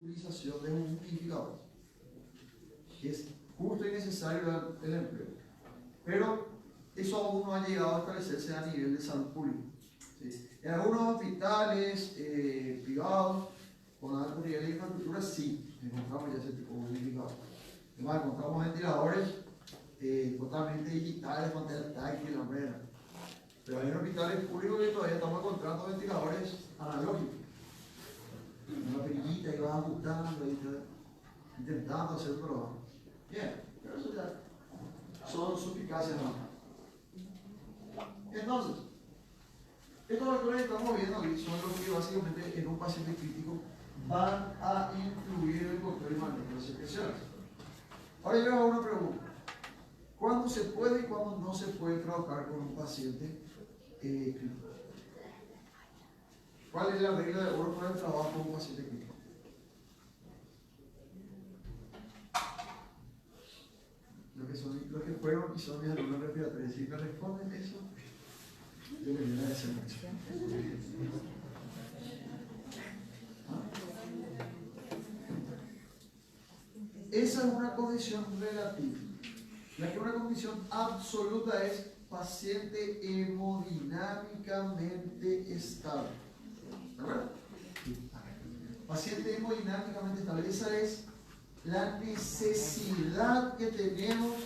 utilización de humidificadores. Es justo y necesario el empleo. Pero eso aún no ha llegado a establecerse a nivel de salud pública. ¿Sí? En algunos hospitales privados, con alto nivel de infraestructura, sí, encontramos ya ese tipo de humidificadores. Además, encontramos ventiladores totalmente digitales, pantalla táctil, la manera. Pero hay hospitales públicos que todavía estamos encontrando ventiladores analógicos. Una perillita y vas ajustando y intentando hacer un trabajo. Bien, pero eso ya son suspicacias más. Entonces, estos factores que estamos viendo aquí son los que básicamente en un paciente crítico van a influir en el control y manejo de las secreciones. Ahora yo les hago una pregunta. ¿Cuándo se puede y cuándo no se puede trabajar con un paciente crítico? ¿Cuál es la regla de oro para el trabajo con un paciente crítico? Los que fueron y son mis alumnos respiratorios, si me responden eso, yo les voy a agradecer mucho. Esa es una condición relativa. La que una condición absoluta es paciente hemodinámicamente estable. ¿De acuerdo? Paciente hemodinámicamente estable. Esa es la necesidad que tenemos,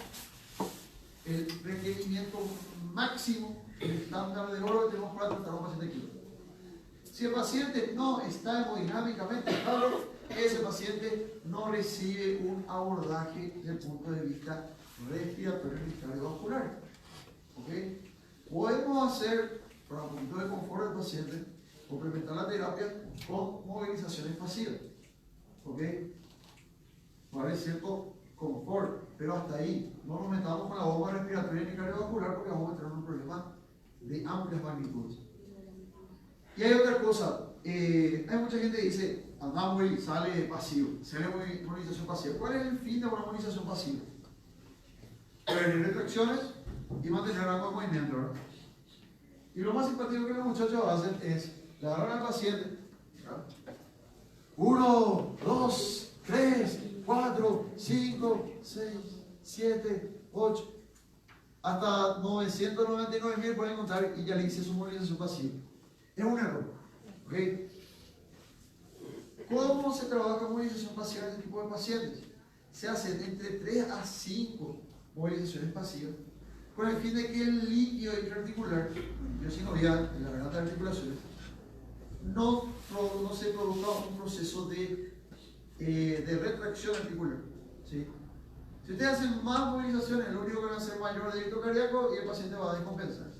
el requerimiento máximo, el estándar de oro que tenemos para tratar a un paciente crítico. Si el paciente no está hemodinámicamente estable, ese paciente no recibe un abordaje desde el punto de vista respiratorio y cardiovascular. ¿Okay? Podemos hacer, para un poquito de confort del paciente, complementar la terapia con movilizaciones pasivas. ¿Okay? Va a haber cierto confort, pero hasta ahí. No nos metamos con la bomba respiratoria ni cardiovascular porque vamos a tener un problema de amplias magnitudes. Y hay otra cosa. Hay mucha gente que dice, andamos y sale pasivo, sale movilización pasiva. ¿Cuál es el fin de una movilización pasiva? Prevenir retracciones y mantener rango de movimiento, ¿verdad? Y lo más simpático que los muchachos hacen es, le agarran al paciente, ¿verdad? 1, 2, 3, 4, 5, 6, 7, 8, hasta 999.000 pueden encontrar y ya le hice su movilización pasiva. Es un error. ¿Okay? ¿Cómo se trabaja movilización pasiva en este tipo de pacientes? Se hacen entre 3 a 5 movilizaciones pasivas con el fin de que el líquido intraarticular, yo sinovial en la garganta de articulaciones, no se produzca un proceso de retracción articular. ¿Sí? Si ustedes hacen más movilizaciones, lo único que van a hacer mayor débito cardíaco y el paciente va a descompensar.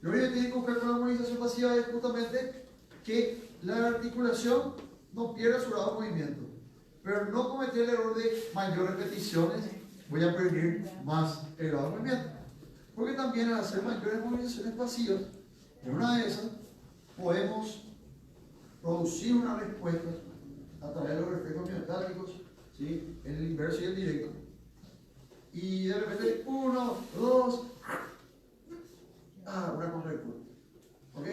Lo único que tienen que buscar con la movilización pasiva es justamente que la articulación no pierda su grado de movimiento, pero no cometer el error de mayores repeticiones, voy a prevenir más el grado de movimiento. Porque también al hacer mayores movilizaciones pasivas, en una de esas podemos producir una respuesta a través de los reflejos miocárdicos, ¿sí? En el inverso y el directo. Y de repente, 1, 2, una contractura. ¿Ok?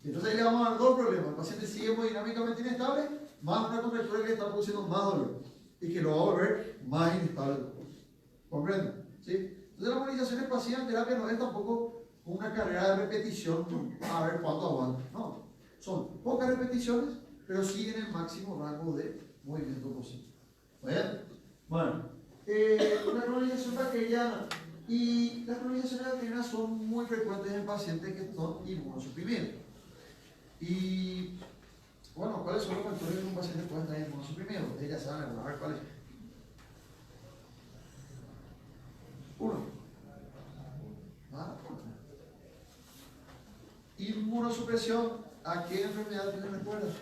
Entonces ahí le vamos a dar dos problemas. El paciente sigue hemodinámicamente inestable, más una contractura que le está produciendo más dolor y que lo va a volver más inestable. ¿Comprenden? ¿Sí? Entonces la movilización pasiva en terapia no es tampoco una carrera de repetición a ver cuánto aguanta. No. Son pocas repeticiones, pero sí en el máximo rango de movimiento posible. Bueno, una cronización bacteriana. Y las cronizaciones bacterianas son muy frecuentes en pacientes que son inmunosuprimidos. Y bueno, ¿cuáles son los factores que un paciente puede estar inmunosuprimido? Ustedes ya saben, a ver cuáles. Uno. Inmunosupresión, ¿a qué enfermedad te recuerdas?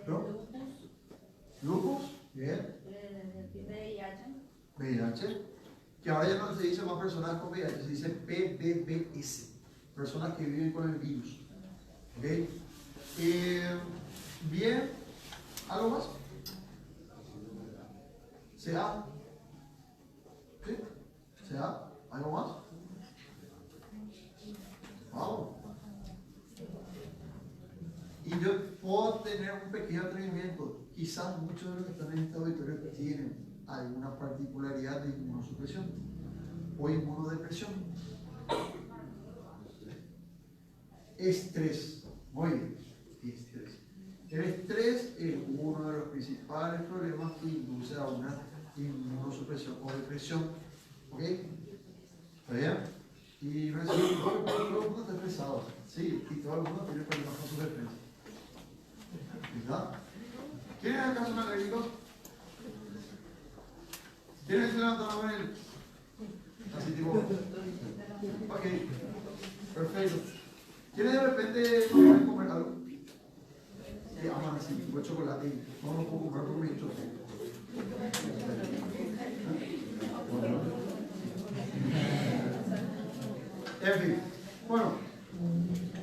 ¿No? Lupus, bien. VIH, que ahora ya no se dice más personas con VIH, se dice PPVS, personas que viven con el virus. ¿Okay? Bien, ¿algo más? ¿CA? ¿Sí? ¿CA? ¿Algo más? Vamos. yo puedo tener un pequeño atrevimiento. Quizás muchos de los que están en este auditorio tienen alguna particularidad de inmunosupresión o inmunodepresión. Estrés. Muy bien. Estrés. El estrés es uno de los principales problemas que induce a una inmunosupresión o depresión. ¿Ok? ¿Está bien? Y no es decir, todo el mundo está estresado. Sí, y todo el mundo tiene problemas con su defensa. ¿Verdad? ¿Quién es acaso un alérgico? ¿Quién es el levantado con él? Así tipo. Ok, perfecto. ¿Quién de repente no puede comer algo? Que aman así, tipo chocolate. No lo puedo comer por mi chocolate. En fin, bueno,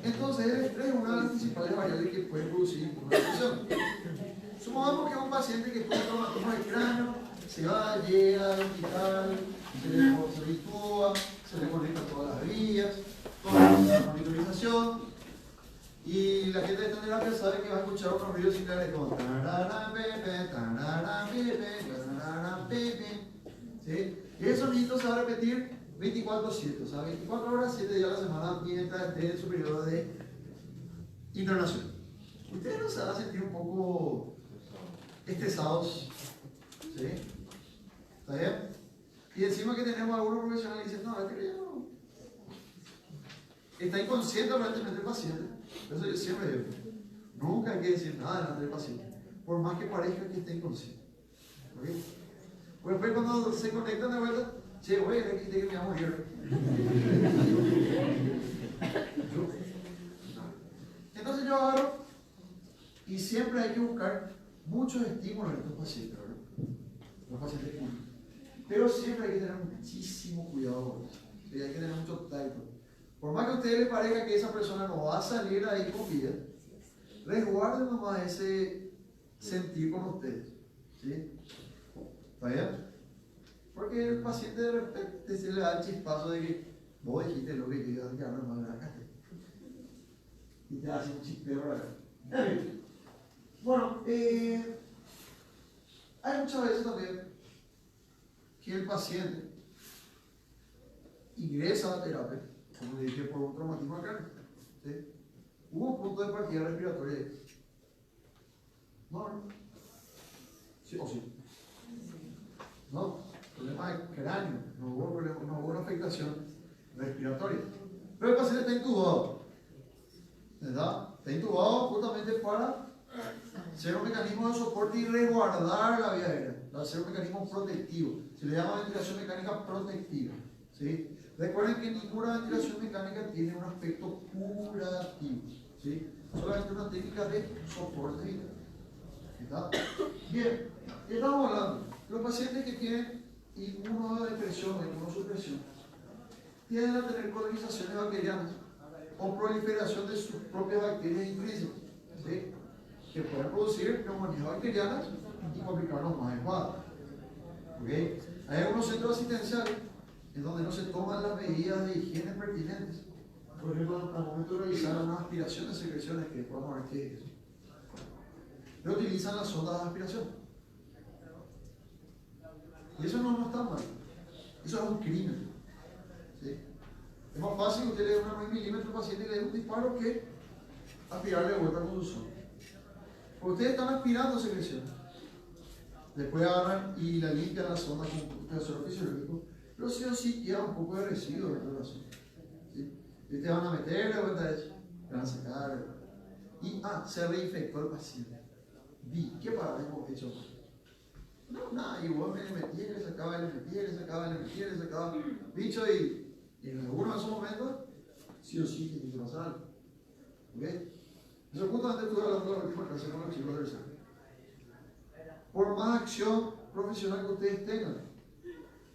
entonces el estrés es una de las principales variables que puede producir una depresión. Supongamos que es un paciente que tiene traumatismo del cráneo, se va, llega al hospital, se habitúa, se le conectan todas las vías, toda la monitorización, y la gente de esta terapia sabe que va a escuchar unos ruidos similares como tararán, pepe, tararán, pepe, tararán, pepe, ¿sí? Y ese sonido se va a repetir 24/7, o sea, 24 horas, 7 días a la semana, mientras esté en su periodo de internación. Ustedes no se van a sentir un poco estresados, ¿sí? ¿Está bien? Y encima que tenemos algunos profesionales que dicen, no, este ya no. Está inconsciente aparentemente el paciente. Eso yo siempre digo. Nunca hay que decir nada delante del paciente, por más que parezca que esté inconsciente. ¿Ok? Pues después cuando se conectan de vuelta, che, güey, le quité que me iba a morir. Entonces yo agarro y siempre hay que buscar muchos estímulos en estos pacientes, ¿verdad? Los pacientes clínicos. Pero siempre hay que tener muchísimo cuidado con eso. ¿Sí? Hay que tener mucho tacto. Por más que a ustedes les parezca que esa persona no va a salir ahí con vida, resguarden nomás ese sentir con ustedes. ¿Sí? ¿Está bien? Porque el paciente de repente se le da el chispazo de que vos dijiste lo que yo iba a quedar más de la caja. Y te hace un chispeo para acá. Bueno, hay muchas veces también que el paciente ingresa a la terapia, como dije, por un traumatismo al cráneo. ¿Sí? Hubo un punto de partida respiratoria. No, no. ¿Sí o sí? No, problema de cráneo, no hubo una afectación respiratoria. Pero el paciente está intubado, ¿verdad? Está intubado justamente para ser un mecanismo de soporte y resguardar la vía aérea, para ser un mecanismo protectivo. Se le llama ventilación mecánica protectiva. ¿Sí? Recuerden que ninguna ventilación mecánica tiene un aspecto curativo. ¿Sí? Solamente una técnica de soporte vital. ¿Está? Bien, estamos hablando. Los pacientes que tienen inmunodepresión o inmunosupresión tienden a tener colonizaciones bacterianas o proliferación de sus propias bacterias intrínsecas, ¿sí? Que pueden producir neumonías bacterianas y complicarnos más el cuadro. ¿Okay? Hay algunos centros asistenciales en donde no se toman las medidas de higiene pertinentes. Por ejemplo, al momento de realizar una aspiración de secreciones, que podemos ver qué es eso, pero utilizan las sondas de aspiración. Y eso no está mal. Eso es un crimen. ¿Sí? Es más fácil que usted le dé una 9 milímetros al paciente y le dé un disparo que aspirarle de vuelta con su sonda. Porque ustedes están aspirando secreciones. Después agarran y la limpian la sonda con un poquito de suelo fisiológico, pero sí o sí queda un poco de residuo dentro de la sonda. ¿Sí? Y te van a meter de vuelta a eso, te van a sacar. Y, se reinfectó el paciente. ¿Qué parada hemos hecho? No, nada, y vos me metía, le sacaba, le metía, le sacaba, le metía, le sacaba. Bicho, y en alguno de esos momentos, sí o sí tiene que pasar algo. ¿Ok? Eso justamente estuve hablando de la última clase con los chicos del examen. Por más acción profesional que ustedes tengan,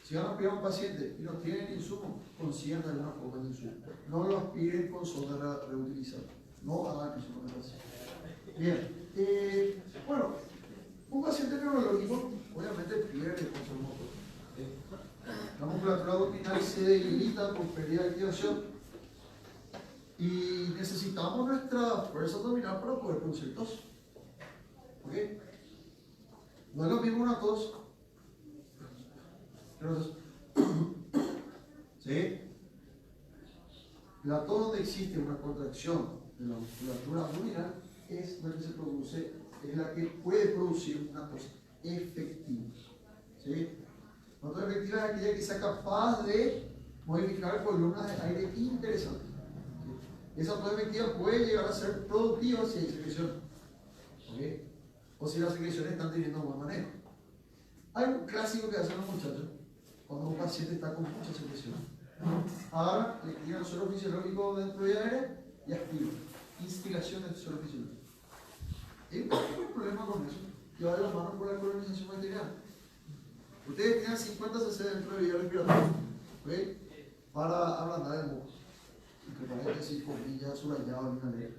si van a aspirar a un paciente y no tienen insumo, consigan de alguna forma de insumo. No lo aspiren con sonda reutilizada. No hagan eso con el paciente. Bien. Bueno, un paciente neurológico obviamente pierde control motor. La musculatura abdominal se debilita por pérdida de activación. Y necesitamos nuestra fuerza abdominal para poder producir tos. ¿Ok? No es lo mismo una tos. ¿Sí? La tos donde existe una contracción de la musculatura abdominal es la que se produce, es la que puede producir una tos efectiva. ¿Sí? Una tos efectiva es aquella que sea capaz de modificar columnas de aire interesantes. ¿Sí? Esa tos efectiva puede llegar a ser productiva si hay secreción. ¿Okay? O si las secreciones están teniendo buen manejo. Hay un clásico que hacen los muchachos cuando un paciente está con mucha secreción. Ahora le tiran el suelo fisiológico dentro de aire y activan. Instilación del suelo fisiológico. Hay un problema con eso. Llevar las manos por la colonización bacteriana. Ustedes tienen 50 cc dentro de vía respiratoria, ¿okay? Para ablandar el moco. Entre paréntesis, comillas, subrayado, línea negra.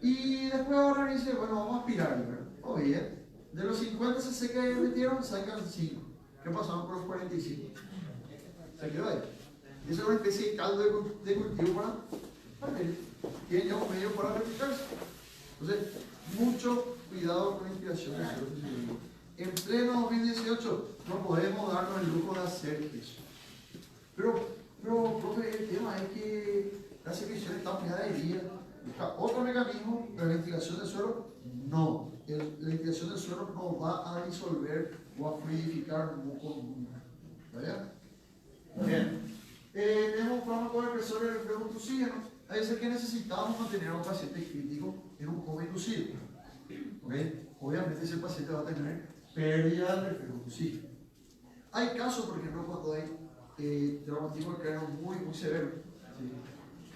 Y después ahora dice, bueno, vamos a aspirar, ¿verdad? O bien, de los 50 cc que metieron, sacan 5. ¿Qué pasaron por los 45? Se quedó ahí. Y eso es una especie de caldo de cultivo para él. Tiene ya un medio para replicarse. Entonces, mucho cuidado con la inspiración del suelo fisiológico. En pleno 2018 no podemos darnos el lujo de hacer eso. Pero profe, el tema es que la secreción está muy adherida. Busca otro mecanismo de ventilación del suelo. No. La ventilación del suelo no va a disolver o a fluidificar un muco nunca. ¿Está bien? Bien. Tenemos un fármaco depresor del reflejo inducido. Hay veces que necesitamos mantener a un paciente crítico en un coma inducido. ¿Okay? Obviamente ese paciente va a tener pérdida del reflejo inducido. Hay casos, por ejemplo, cuando hay traumatismo del cráneo muy severo. ¿Sí?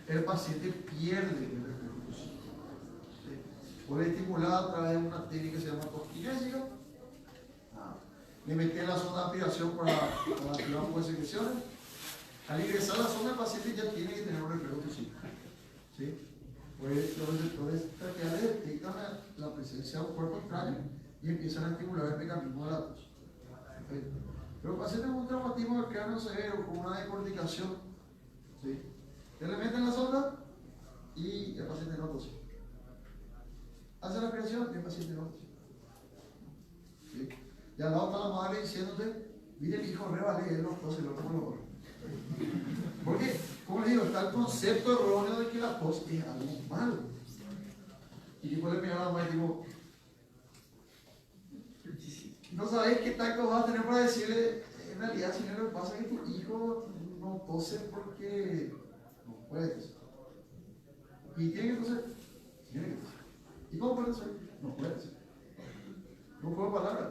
El paciente pierde el reflejo inducido. ¿Sí? Puede estimular a través de una técnica que se llama tostinésica. Le meten la zona de aspiración para activar un poco de secreciones. Al ingresar a la zona, el paciente ya tiene que tener un reflejo inducido. ¿Sí? Pues los detectores traqueales detectan la presencia de un cuerpo extraño y empiezan a estimular el mecanismo de la tos. ¿Sí? Pero el paciente con un traumatismo del cráneo severo, con una decorticación, ¿sí? Se le meten la sonda y el paciente no tose. Hace la aspiración y el paciente no tose. ¿Sí? Y al lado está la madre diciéndote, mire mi hijo revale, él no tose, lo como lo otro. Porque, como les digo, está el concepto erróneo de que la tos es algo malo. Y después le miran a la madre y digo, no sabéis qué tacto vas a tener para decirle, en realidad, señor, lo que pasa es que tu hijo no tose porque no puede toser. ¿Y tiene que toser? Tiene que toser. ¿Y cómo puede toser? No puede toser. No puedo palabras.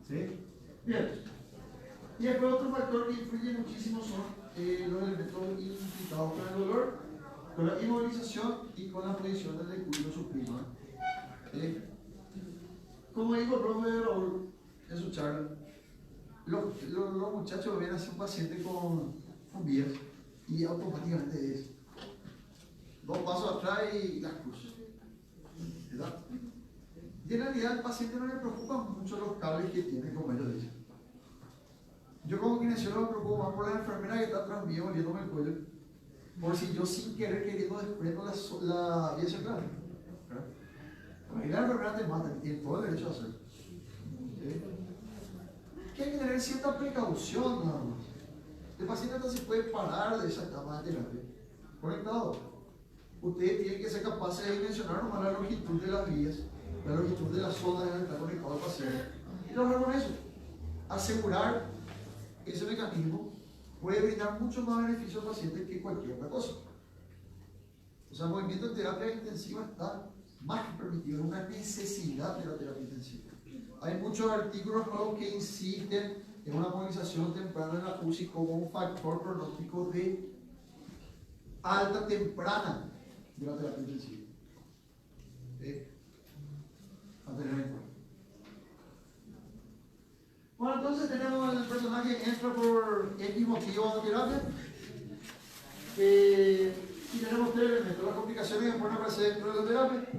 ¿Sí? Bien. Y después otro factor que influye muchísimo son los elementos implicados con el dolor, con la inmovilización y con la posición del decúbito supino. Como dijo el profe Raúl en su charla, los muchachos ven a un paciente con vías y automáticamente es 2 pasos atrás y las cruces. ¿Verdad? Y en realidad al paciente no le preocupan mucho los cables que tiene, como ellos dicen. Yo como kinesiólogo me preocupo más por la enfermera que está atrás mío oliéndome el cuello, por si yo sin querer queriendo desprendo la vía central. Y la enfermera te mata, tiene todo el derecho a hacerlo. ¿Sí? Que hay que tener cierta precaución nada más. El paciente hasta se puede parar de esa cama de terapia. Conectado. Ustedes tienen que ser capaces de dimensionar nomás la longitud de las vías, la longitud de la zona en la que está conectado el paciente. Y trabajar con eso. Asegurar ese mecanismo puede brindar mucho más beneficio al paciente que cualquier otra cosa. O sea, el movimiento en terapia intensiva está más que permitido, es una necesidad de la terapia intensiva. Hay muchos artículos nuevos que insisten en una movilización temprana en la UCI como un factor pronóstico de alta temprana de la terapia intensiva. A tener en cuenta. Bueno, entonces tenemos el personaje que entra por X motivo a la terapia. Y tenemos 3 elementos, las complicaciones que pueden aparecer dentro de la terapia.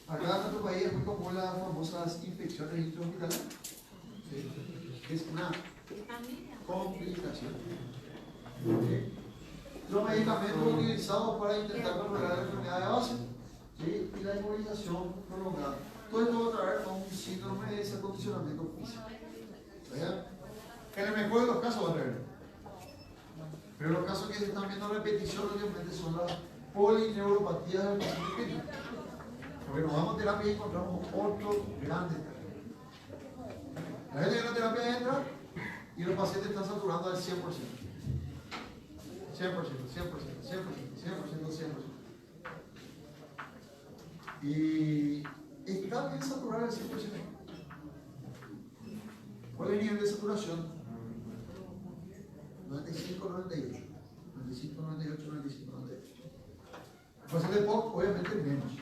Acá en nuestro país es muy común las famosas infecciones intrahospitalarias. ¿Sí? Es una complicación. ¿Sí? los medicamentos utilizados para intentar controlar la enfermedad de base, ¿sí? Y la inmovilización prolongada. Todo esto va a traer a un síndrome de desacondicionamiento físico. ¿Vean? En el mejor de los casos va a traer. Pero los casos que se están viendo repetición obviamente son las polineuropatías del paciente clínico. Porque nos vamos a terapia y encontramos otro grande. La gente que en la terapia entra y los pacientes están saturando al 100%. 100%, 100%, 100%, 100%, 100%. Y está bien saturado al 100%. ¿Cuál es el nivel de saturación? 95, 98. 95, 98, 95, 98. El paciente POC, obviamente, menos.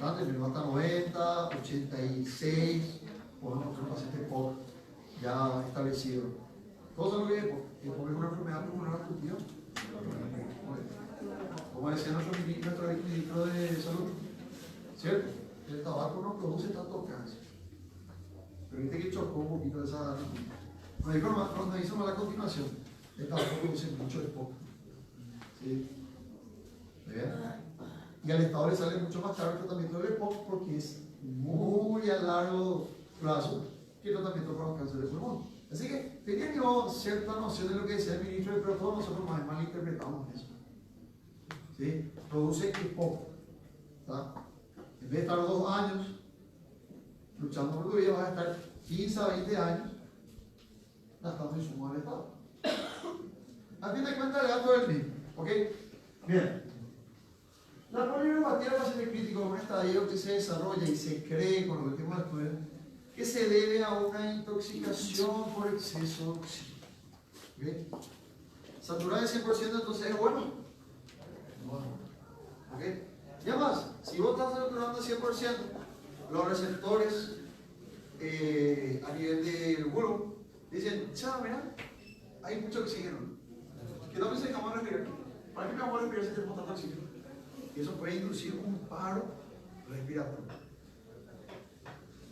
Antes menos hasta 90, 86, podemos tener paciente POC ya establecido. Todos saben lo que es POC. El POC es una enfermedad pulmonar obstructiva. Como decía nuestro ministro de salud, ¿cierto? El tabaco no produce tanto cáncer. Pero viste que chocó un poquito esa. Nos dijo cuando hicimos la continuación, el tabaco produce mucho EPOC. ¿Sí? ¿Ven? Y al Estado le sale mucho más caro el tratamiento del EPOC porque es muy a largo plazo que el tratamiento para los cánceres de pulmón. Así que tenía yo cierta noción de lo que decía el ministro, pero todos nosotros más malinterpretamos eso. ¿Sí? Produce EPOC. ¿Tá? En vez de estar 2 años luchando por tu vida, vas a estar 15 a 20 años gastando insumos del Estado. A fin de cuentas, le da todo el mismo. ¿Ok? Bien. La polineuropatía del paciente crítico es un estadio que se desarrolla y se cree con los últimos estudios que se debe a una intoxicación por exceso de oxígeno. ¿Okay? Saturar el 100% entonces es bueno. Bueno. ¿Okay? Y además, si vos estás saturando el 100%, los receptores a nivel del bulbo dicen, chao, mira, hay mucho oxígeno. ¿Qué tal si vamos a respirar? ¿Para qué vamos a respirar si tenemos tanto oxígeno? Y eso puede inducir un paro respiratorio.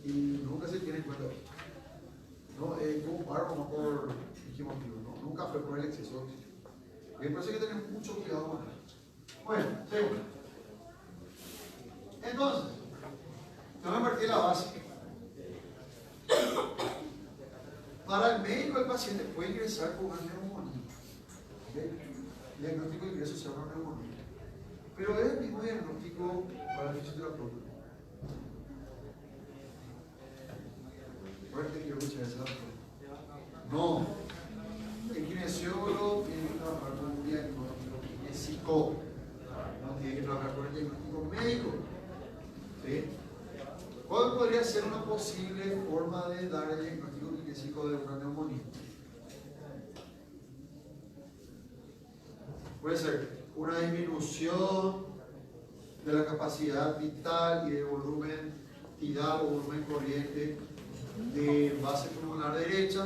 Y nunca se tiene en cuenta eso. No, fue un paro como por dijimos, no, nunca fue por el exceso de oxígeno. Y por eso hay que tener mucho cuidado con eso. Bueno, segundo. Entonces, vamos a partir de la base. Para el médico, el paciente puede ingresar con una neumonía. ¿Okay? El diagnóstico de ingreso se llama neumonía. Pero es el mismo diagnóstico para el fisioterapeuta. Fuerte, quiero escuchar esa. No. El kinesiólogo tiene que trabajar con un diagnóstico kinésico. No tiene que trabajar con el diagnóstico médico. ¿Sí? ¿Cuál podría ser una posible forma de dar el diagnóstico kinésico de una neumonía? Puede ser una disminución de la capacidad vital y de volumen tidal o volumen corriente de base pulmonar derecha.